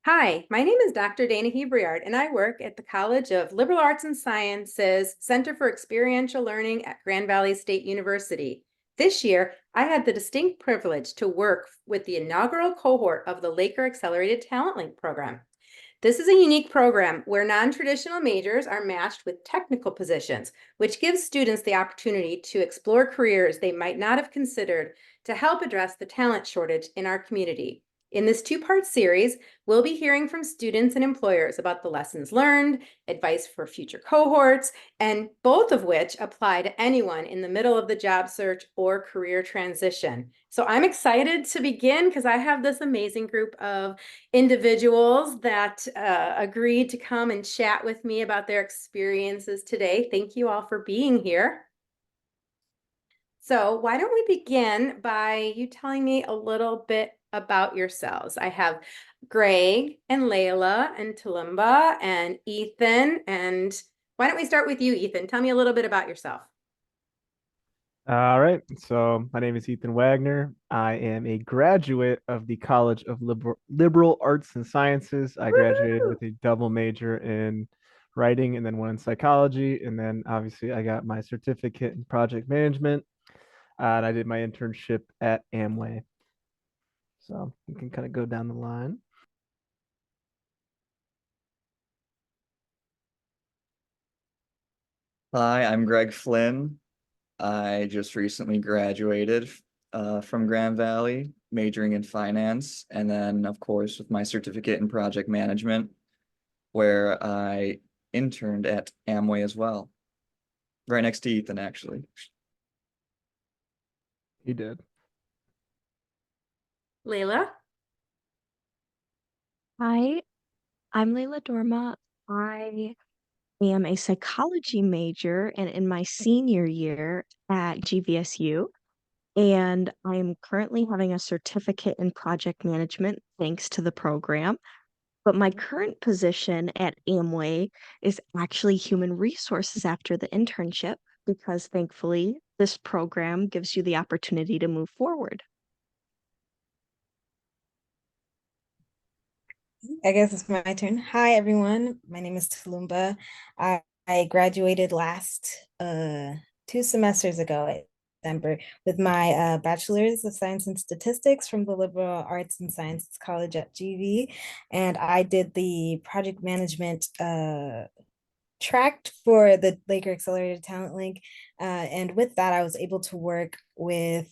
Hi, my name is Dr. Dana Hebriard, and I work at the College of Liberal Arts and Sciences Center for Experiential Learning at Grand Valley State University. This year, I had the distinct privilege to work with the inaugural cohort of the Laker Accelerated Talent Link program. This is a unique program where non-traditional majors are matched with technical positions, which gives students the opportunity to explore careers they might not have considered to help address the talent shortage in our community. In this two-part series, we'll be hearing from students and employers about the lessons learned, advice for future cohorts, and both of which apply to anyone in the middle of the job search or career transition. So I'm excited to begin because I have this amazing group of individuals that agreed to come and chat with me about their experiences today. Thank you all for being here. So why don't we begin by you telling me a little bit about yourselves? I have Greg and Layla and Talumba and Ethan. And why don't we start with you, Ethan? Tell me a little bit about yourself. All right. So my name is Ethan Wagner. I am a graduate of the College of Liberal Arts and Sciences. I graduated Woo! with a double major in writing and then one in psychology. And then obviously I got my certificate in project management. And I did my internship at Amway. So you can kind of go down the line. Hi, I'm Greg Flynn. I just recently graduated from Grand Valley, majoring in finance, and then, of course, with my certificate in project management, where I interned at Amway as well, right next to Ethan, actually. You did. Layla? Hi, I'm Layla Dorma. I am a psychology major and in my senior year at GVSU. And I am currently having a certificate in project management thanks to the program. But my current position at Amway is actually human resources after the internship because thankfully this program gives you the opportunity to move forward. I guess it's my turn. Hi, everyone. My name is Tulumba. I graduated last 2 semesters ago at December with my Bachelor's of Science and Statistics from the Liberal Arts and Sciences College at GV. And I did the project management tracked for the Laker Accelerated Talent Link. And with that, I was able to work with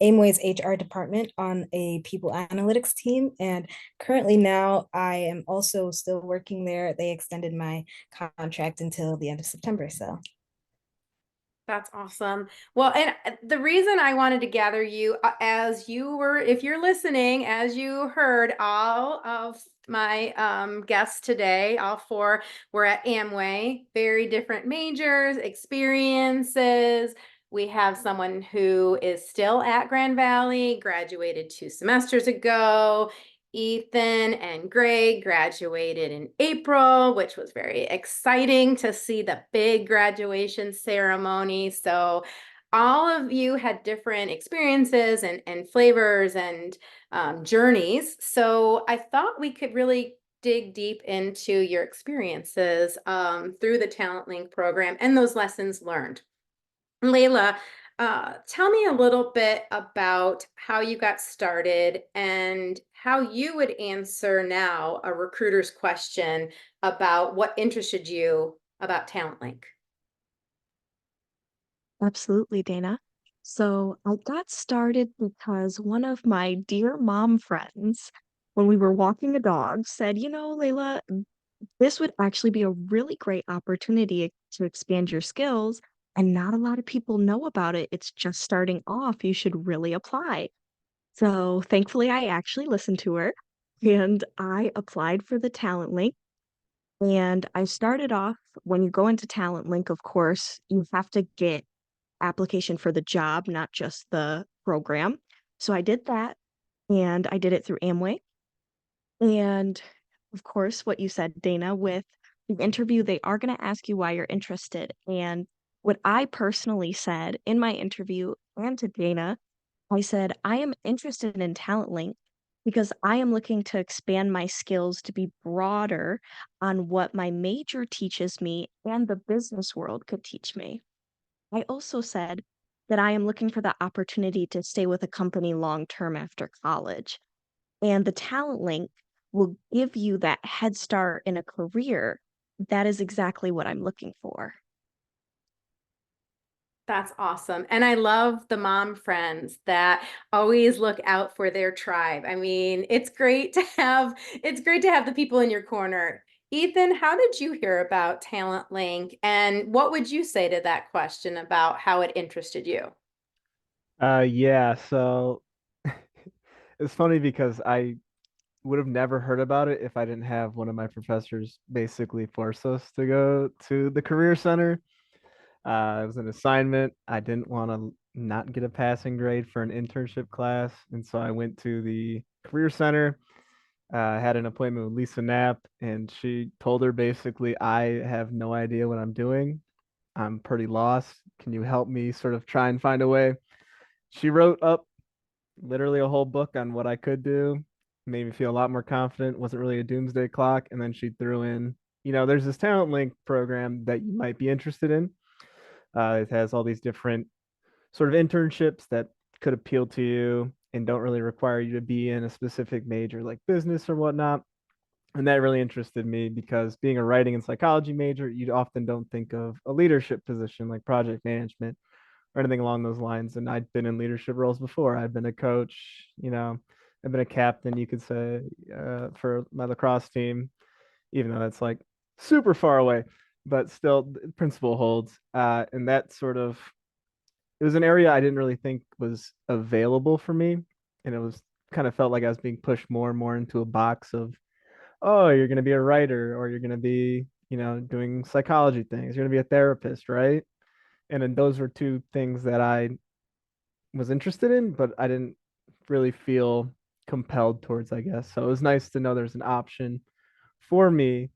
Amway's HR department on a people analytics team. And currently now I am also still working there. They extended my contract until the end of September. So That's awesome. Well, and the reason I wanted to gather you, as you were, if you're listening, as you heard, all of my guests today, all four were at Amway, very different majors, experiences. We have someone who is still at Grand Valley, graduated 2 semesters ago. Ethan and Greg graduated in April, which was very exciting to see the big graduation ceremony. So all of you had different experiences and flavors and journeys. So I thought we could really dig deep into your experiences through the Talent Link program and those lessons learned. Layla, tell me a little bit about how you got started and how you would answer now a recruiter's question about what interested you about Talent Link. Absolutely, Dana. So I got started because one of my dear mom friends, when we were walking a dog, said, Layla, this would actually be a really great opportunity to expand your skills, and not a lot of people know about it. It's just starting off. You should really apply. So thankfully, I actually listened to her and I applied for the Talent Link. And I started off when you go into Talent Link, of course, you have to get application for the job, not just the program. So I did that and I did it through Amway. And of course, what you said, Dana, with the interview, they are going to ask you why you're interested. And what I personally said in my interview and to Dana, I said, I am interested in Talent Link because I am looking to expand my skills to be broader on what my major teaches me and the business world could teach me. I also said that I am looking for the opportunity to stay with a company long term after college. And the talent link will give you that head start in a career. That is exactly what I'm looking for. That's awesome. And I love the mom friends that always look out for their tribe. I mean, it's great to have the people in your corner. Ethan, how did you hear about Talent Link and what would you say to that question about how it interested you? Yeah, so it's funny because I would have never heard about it if I didn't have one of my professors basically force us to go to the career center. It was an assignment. I didn't want to not get a passing grade for an internship class, and so I went to the career center. Had an appointment with Lisa Knapp, and she told her basically, I have no idea what I'm doing. I'm pretty lost. Can you help me sort of try and find a way? She wrote up literally a whole book on what I could do, made me feel a lot more confident. Wasn't really a doomsday clock. And then she threw in, there's this Talent Link program that you might be interested in. It has all these different sort of internships that could appeal to you and don't really require you to be in a specific major like business or whatnot. And that really interested me because being a writing and psychology major, you often don't think of a leadership position like project management or anything along those lines. And I'd been in leadership roles before. I'd been a coach, I've been a captain, you could say, for my lacrosse team, even though that's like super far away, but still, the principle holds. And that sort of, it was an area I didn't really think was available for me. And it was kind of felt like I was being pushed more and more into a box of, oh, you're going to be a writer or you're going to be, doing psychology things. You're going to be a therapist, right? And then those were two things that I was interested in, but I didn't really feel compelled towards, I guess. So it was nice to know there's an option for me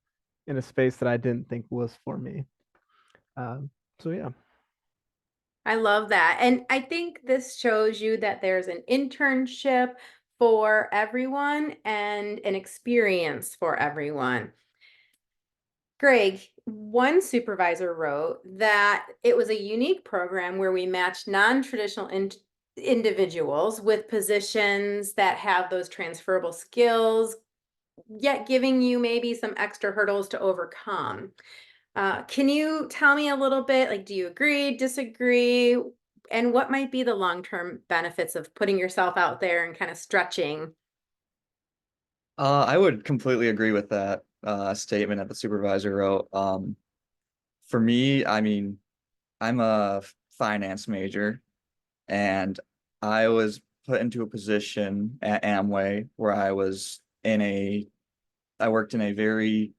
in a space that I didn't think was for me. So yeah. I love that. And I think this shows you that there's an internship for everyone and an experience for everyone. Greg, one supervisor wrote that it was a unique program where we matched non-traditional individuals with positions that have those transferable skills, yet giving you maybe some extra hurdles to overcome. Can you tell me a little bit, like, do you agree, disagree? And what might be the long-term benefits of putting yourself out there and kind of stretching? I would completely agree with that statement that the supervisor wrote. For me, I mean, I'm a finance major, and I was put into a position at Amway where I worked in a very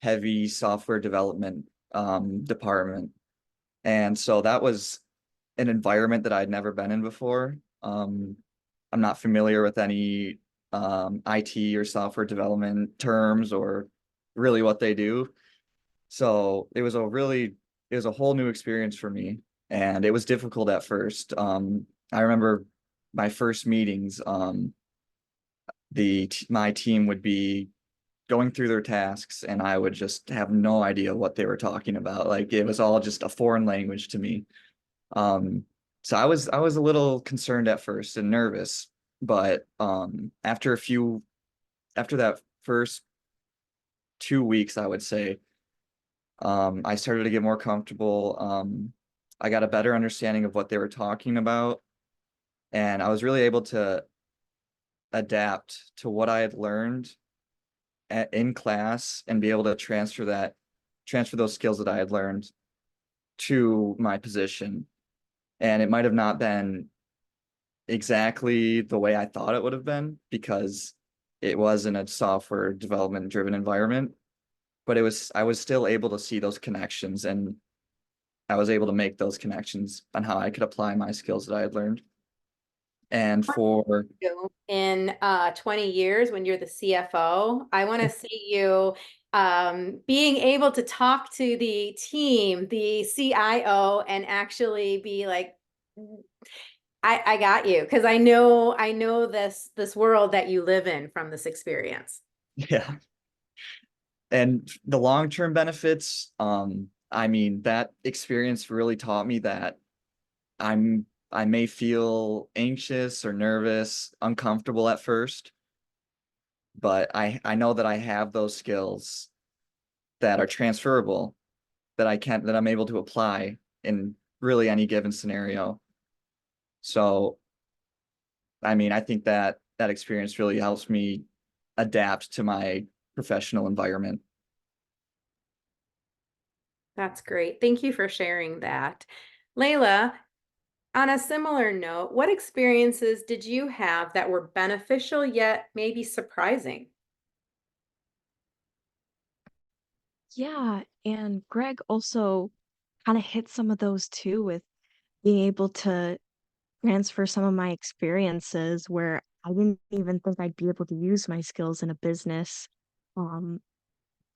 heavy software development department. And so that was an environment that I'd never been in before. I'm not familiar with any IT or software development terms or really what they do. So it was a whole new experience for me, and it was difficult at first. I remember my first meetings, my team would be going through their tasks, and I would just have no idea what they were talking about. Like it was all just a foreign language to me. Um, so I was a little concerned at first and nervous, but after that first 2 weeks, I would say, I started to get more comfortable. I got a better understanding of what they were talking about, and I was really able to adapt to what I had learned in class and be able to transfer those skills that I had learned to my position. And it might have not been exactly the way I thought it would have been because it was in a software development driven environment, but I was still able to see those connections, and I was able to make those connections on how I could apply my skills that I had learned. And for You in 20 years when you're the CFO, I want to see you being able to talk to the team, the CIO, and actually be like, I got you because I know this world that you live in from this experience. Yeah. And the long-term benefits, I mean, that experience really taught me that I may feel anxious or nervous, uncomfortable at first, but I know that I have those skills that are transferable that I'm able to apply in really any given scenario. So, I mean, I think that that experience really helps me adapt to my professional environment. That's great. Thank you for sharing that. Layla, on a similar note, what experiences did you have that were beneficial yet maybe surprising? Yeah, and Greg also kind of hit some of those too with being able to transfer some of my experiences where I didn't even think I'd be able to use my skills in a business um,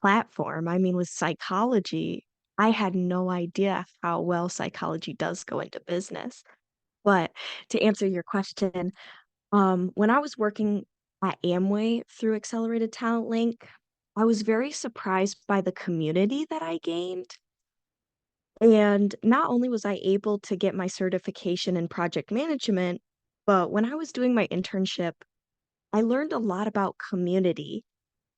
platform. I mean, with psychology, I had no idea how well psychology does go into business. But to answer your question, when I was working at Amway through Accelerated Talent Link, I was very surprised by the community that I gained. And not only was I able to get my certification in project management, but when I was doing my internship, I learned a lot about community.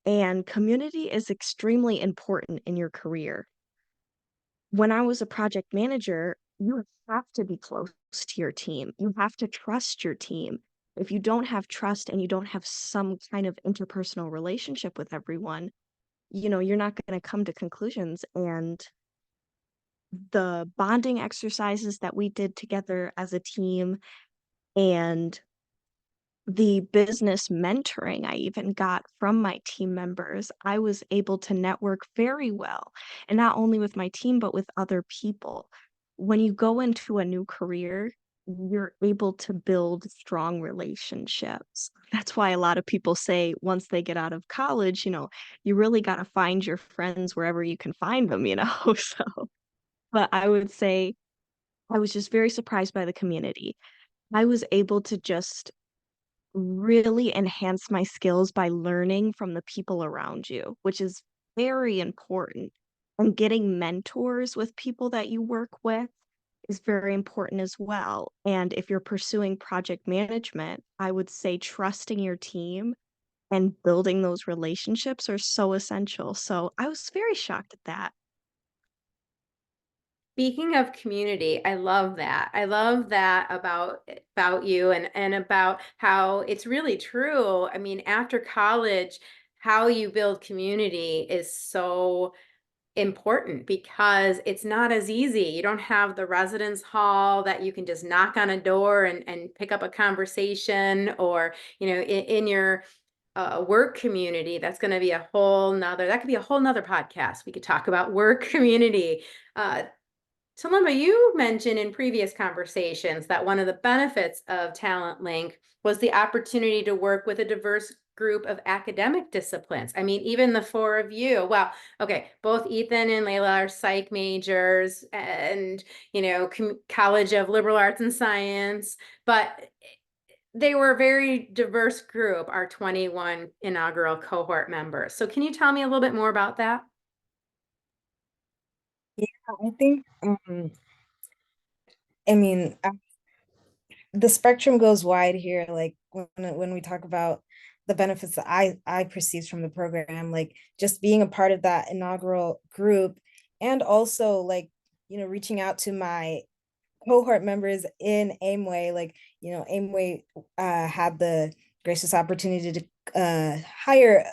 And community is extremely important in your career. When I was a project manager, you have to be close to your team. You have to trust your team. If you don't have trust and you don't have some kind of interpersonal relationship with everyone, you're not going to come to conclusions. And the bonding exercises that we did together as a team and the business mentoring I even got from my team members, I was able to network very well, and not only with my team, but with other people. When you go into a new career, you're able to build strong relationships. That's why a lot of people say once they get out of college, you really got to find your friends wherever you can find them. So, but I would say I was just very surprised by the community. I was able to just really enhance my skills by learning from the people around you, which is very important. And getting mentors with people that you work with is very important as well. And if you're pursuing project management, I would say trusting your team and building those relationships are so essential. So I was very shocked at that. Speaking of community, I love that. I love that about you and about how it's really true. I mean, after college, how you build community is so important because it's not as easy. You don't have the residence hall that you can just knock on a door and pick up a conversation or, in your work community, that's going to be that could be a whole nother podcast. We could talk about work community. Talumba, you mentioned in previous conversations that one of the benefits of Talent Link was the opportunity to work with a diverse group of academic disciplines. I mean, even the four of you, well, okay, both Ethan and Layla are psych majors and, College of Liberal Arts and Science, but they were a very diverse group, our 21 inaugural cohort members. So can you tell me a little bit more about that? Yeah, I think I mean the spectrum goes wide here. Like when we talk about the benefits that I perceived from the program, like just being a part of that inaugural group, and also like reaching out to my cohort members in Amway. Like Amway had the gracious opportunity to hire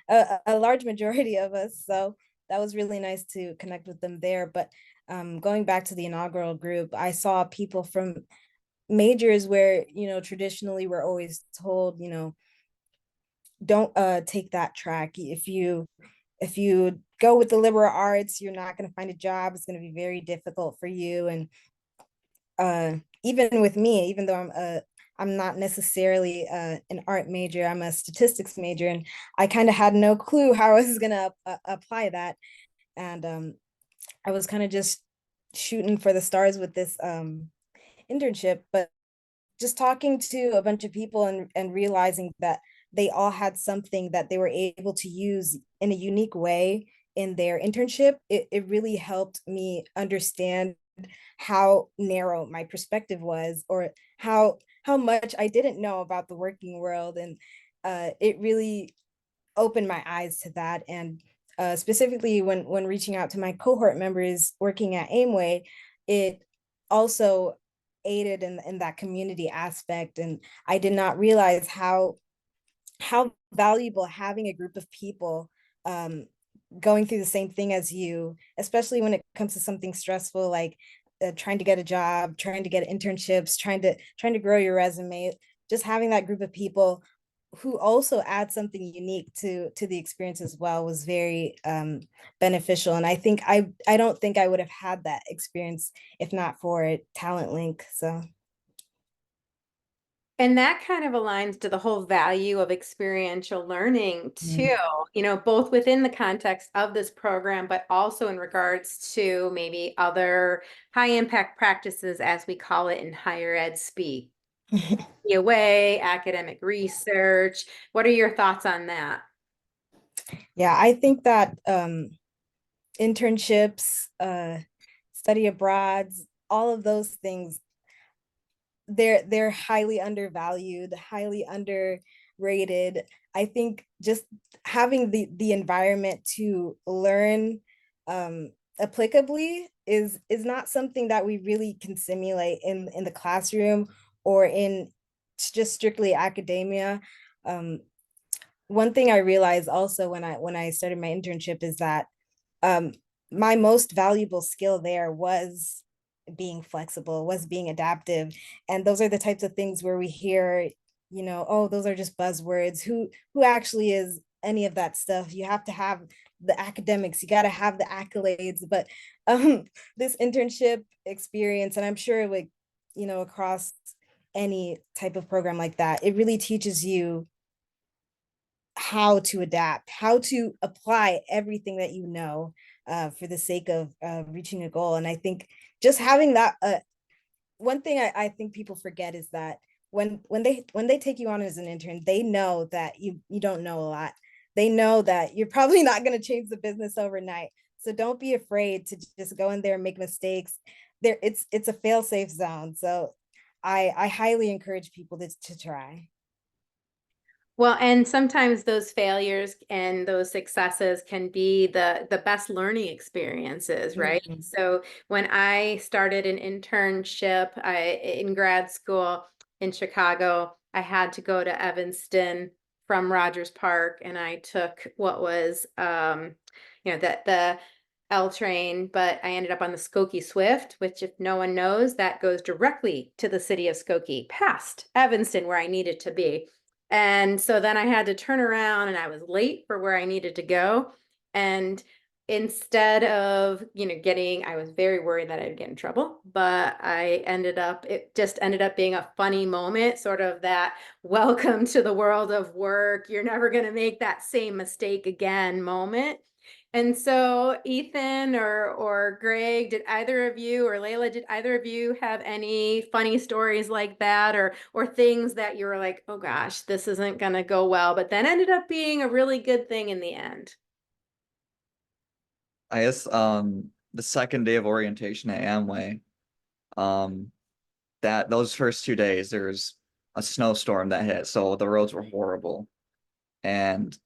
a large majority of us, so that was really nice to connect with them there. But going back to the inaugural group, I saw people from majors where traditionally we're always told don't take that track. If you go with the liberal arts, you're not going to find a job. It's going to be very difficult for you. And even with me, even though I'm not necessarily an art major, I'm a statistics major, and I kind of had no clue how I was going to apply that. And I was kind of just shooting for the stars with this internship. But just talking to a bunch of people and realizing that they all had something that they were able to use in a unique way in their internship, it really helped me understand how narrow my perspective was, or how much I didn't know about the working world. And it really opened my eyes to that. And specifically when reaching out to my cohort members working at Aimway, it also aided in that community aspect. And I did not realize how valuable having a group of people going through the same thing as you, especially when it comes to something stressful like trying to get a job, trying to get internships, trying to grow your resume. Just having that group of people who also add something unique to the experience as well was very beneficial. And I think I don't think I would have had that experience if not for Talent Link. So And that kind of aligns to the whole value of experiential learning too, you know, both within the context of this program, but also in regards to maybe other high impact practices, as we call it in higher ed speak. EOA, academic research. What are your thoughts on that? yeah, I think that internships, study abroads, all of those things, they're highly undervalued, highly underrated. I think just having the environment to learn applicably is not something that we really can simulate in the classroom or in just strictly academia. One thing I realized also when I started my internship is that um, my most valuable skill there was being flexible, was being adaptive. And those are the types of things where we hear, oh, those are just buzzwords. Who actually is any of that stuff? You have to have the academics, you got to have the accolades. But um, this internship experience, and I'm sure it would, across any type of program like that, it really teaches you how to adapt, how to apply everything that you know for the sake of reaching a goal. And I think just having that, one thing I think people forget is that when they take you on as an intern, they know that you don't know a lot. They know that you're probably not going to change the business overnight. So don't be afraid to just go in there and make mistakes. It's a fail safe zone. So I highly encourage people to try. Well, and sometimes those failures and those successes can be the best learning experiences, right? Mhm. So when I started an internship in grad school in Chicago, I had to go to Evanston from Rogers Park, and I took what was the L train, but I ended up on the Skokie Swift, which, if no one knows, that goes directly to the city of Skokie, past Evanston, where I needed to be. And so then I had to turn around, and I was late for where I needed to go. And instead of, I was very worried that I'd get in trouble, but it just ended up being a funny moment, sort of that welcome to the world of work. You're never going to make that same mistake again moment. And so Ethan or Greg, did either of you, or Layla, did either of you have any funny stories like that, or things that you were like, oh gosh, this isn't gonna go well, but then ended up being a really good thing in the end? I guess the second day of orientation at Amway, um that those first 2 days there was a snowstorm that hit, so the roads were horrible. And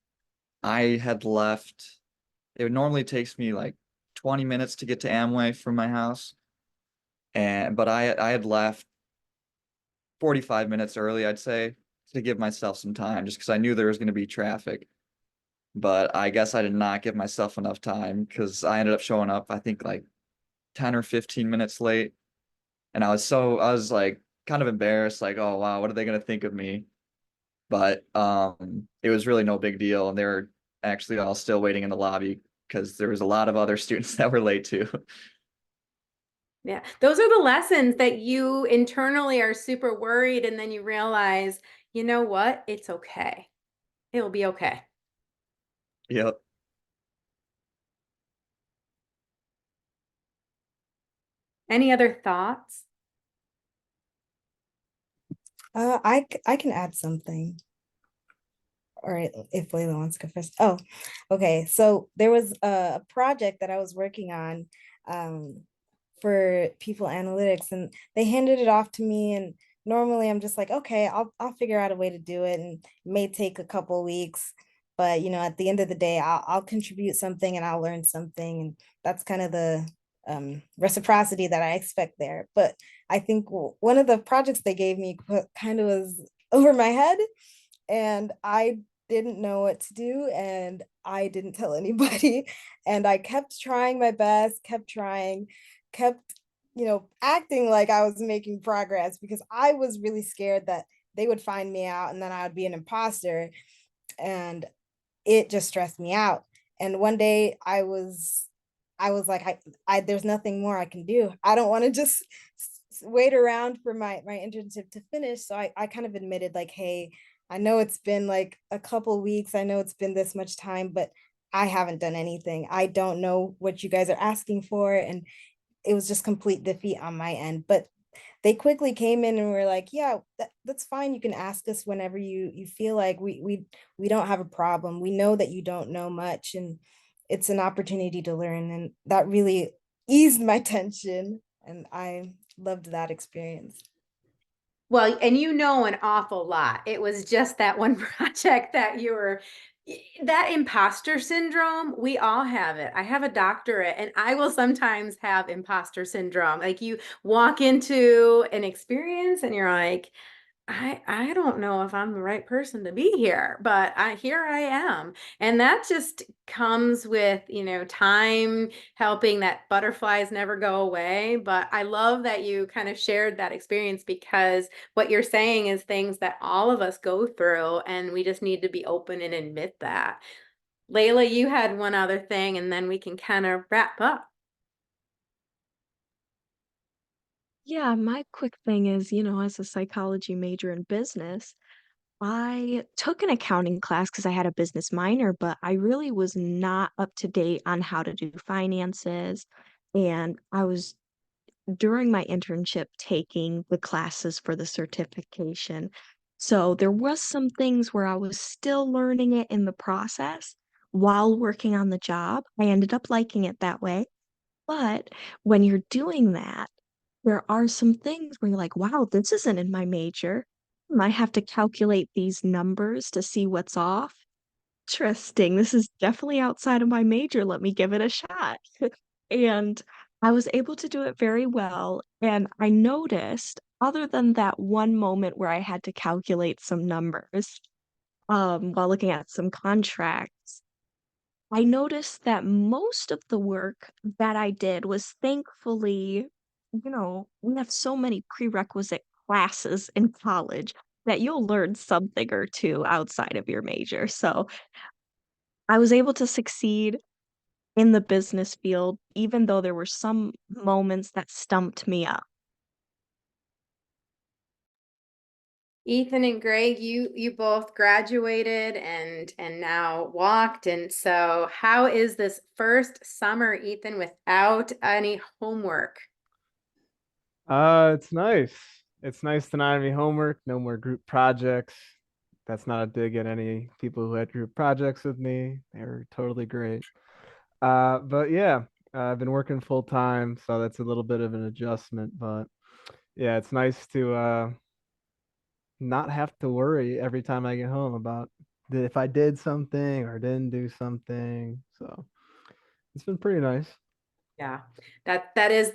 I had left, it normally takes me like 20 minutes to get to Amway from my house. But I had left 45 minutes early, I'd say, to give myself some time just because I knew there was going to be traffic. But I guess I did not give myself enough time because I ended up showing up, I think like 10 or 15 minutes late. And I was like kind of embarrassed, like, oh wow, what are they gonna think of me? But it was really no big deal. And they were actually all still waiting in the lobby because there was a lot of other students that were late too. Yeah, those are the lessons that you internally are super worried, and then you realize, you know what? It's okay. It'll be okay. Yep. Any other thoughts? I can add something. Or if Layla wants to go first. Oh, okay. So there was a project that I was working on for people analytics, and they handed it off to me. And normally I'm just like, okay, I'll figure out a way to do it, and it may take a couple weeks. But at the end of the day, I'll contribute something and I'll learn something, and that's kind of the reciprocity that I expect there. But I think one of the projects they gave me kind of was over my head, and I didn't know what to do, and I didn't tell anybody. And I kept trying my best, kept trying, kept, acting like I was making progress, because I was really scared that they would find me out and then I would be an imposter. And it just stressed me out. And one day I was like, there's nothing more I can do. I don't want to just wait around for my internship to finish. So I kind of admitted, like, hey, I know it's been like a couple weeks. I know it's been this much time, but I haven't done anything. I don't know what you guys are asking for. And it was just complete defeat on my end. But they quickly came in and were like, yeah, that's fine. You can ask us whenever you feel like. We don't have a problem. We know that you don't know much, and it's an opportunity to learn. And that really eased my tension. And I loved that experience. Well, and you know an awful lot. It was just that one project that that imposter syndrome, we all have it. I have a doctorate and I will sometimes have imposter syndrome. Like you walk into an experience and you're like, I don't know if I'm the right person to be here, but here I am. And that just comes with, time helping that butterflies never go away. But I love that you kind of shared that experience, because what you're saying is things that all of us go through, and we just need to be open and admit that. Layla, you had one other thing, and then we can kind of wrap up. Yeah, my quick thing is, as a psychology major in business, I took an accounting class because I had a business minor, but I really was not up to date on how to do finances. And I was during my internship taking the classes for the certification. So there was some things where I was still learning it in the process while working on the job. I ended up liking it that way. But when you're doing that, there are some things where you're like, wow, this isn't in my major. I have to calculate these numbers to see what's off. Interesting. This is definitely outside of my major. Let me give it a shot. And I was able to do it very well. And I noticed, other than that one moment where I had to calculate some numbers, while looking at some contracts, I noticed that most of the work that I did was thankfully, we have so many prerequisite classes in college that you'll learn something or two outside of your major. So I was able to succeed in the business field, even though there were some moments that stumped me up. Ethan and Greg, you both graduated and now walked. And so how is this first summer, Ethan, without any homework? It's nice. It's nice to not have any homework, no more group projects. That's not a dig at any people who had group projects with me. They were totally great. But yeah, I've been working full time, so that's a little bit of an adjustment. But yeah, it's nice to not have to worry every time I get home about if I did something or didn't do something. So it's been pretty nice. Yeah, that is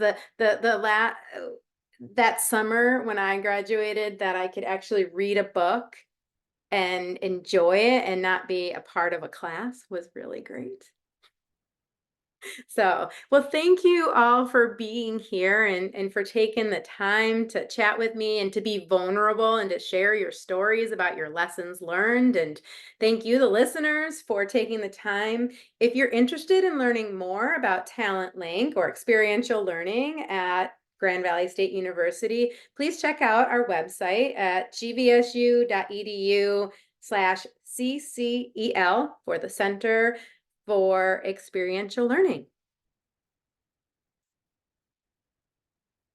that summer when I graduated, that I could actually read a book and enjoy it and not be a part of a class, was really great. So, well, thank you all for being here and for taking the time to chat with me and to be vulnerable and to share your stories about your lessons learned. And thank you, the listeners, for taking the time. If you're interested in learning more about Talent Link or experiential learning at Grand Valley State University, please check out our website at gvsu.edu/CCEL for the Center for Experiential Learning.